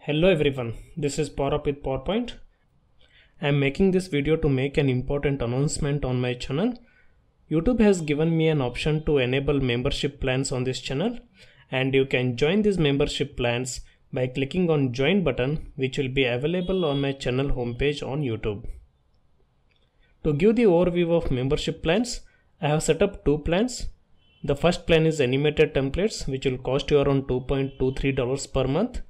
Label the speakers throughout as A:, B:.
A: Hello everyone, this is Power Up with PowerPoint. I am making this video to make an important announcement on my channel. YouTube has given me an option to enable membership plans on this channel, and you can join these membership plans by clicking on join button, which will be available on my channel homepage on YouTube. To give the overview of membership plans, I have set up two plans. The first plan is animated templates, which will cost you around $2.23 per month.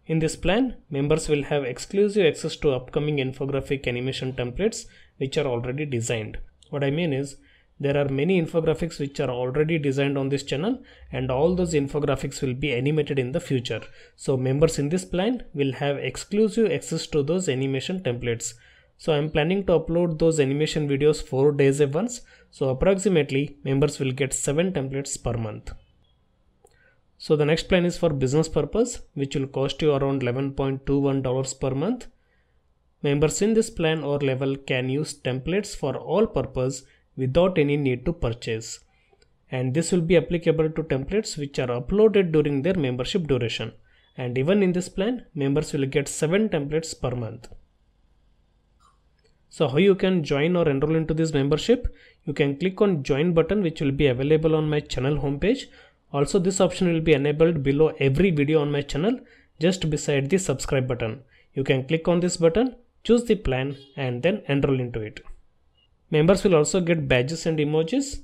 A: In this plan, members will have exclusive access to upcoming infographic animation templates which are already designed. What I mean is, there are many infographics which are already designed on this channel, and all those infographics will be animated in the future. So members in this plan will have exclusive access to those animation templates. So I am planning to upload those animation videos 4 days at once. So approximately members will get 7 templates per month. So the next plan is for business purpose, which will cost you around $11.21 per month. Members in this plan or level can use templates for all purpose without any need to purchase. And this will be applicable to templates which are uploaded during their membership duration. And even in this plan, members will get 7 templates per month. So how you can join or enroll into this membership? You can click on join button, which will be available on my channel homepage. Also, this option will be enabled below every video on my channel, just beside the subscribe button. You can click on this button, choose the plan, and then enroll into it. Members will also get badges and emojis.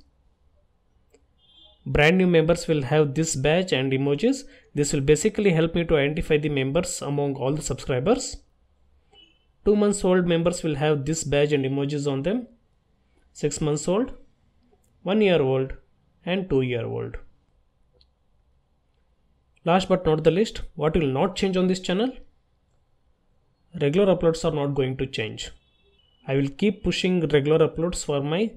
A: Brand new members will have this badge and emojis. This will basically help me to identify the members among all the subscribers. 2 months old members will have this badge and emojis on them. 6 months old, 1 year old, and 2 year old. Last but not the least, what will not change on this channel? Regular uploads are not going to change. I will keep pushing regular uploads for my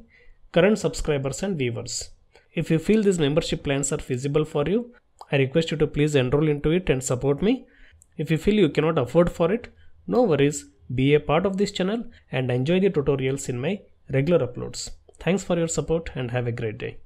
A: current subscribers and viewers. If you feel these membership plans are feasible for you, I request you to please enroll into it and support me. If you feel you cannot afford for it, no worries, be a part of this channel and enjoy the tutorials in my regular uploads. Thanks for your support and have a great day.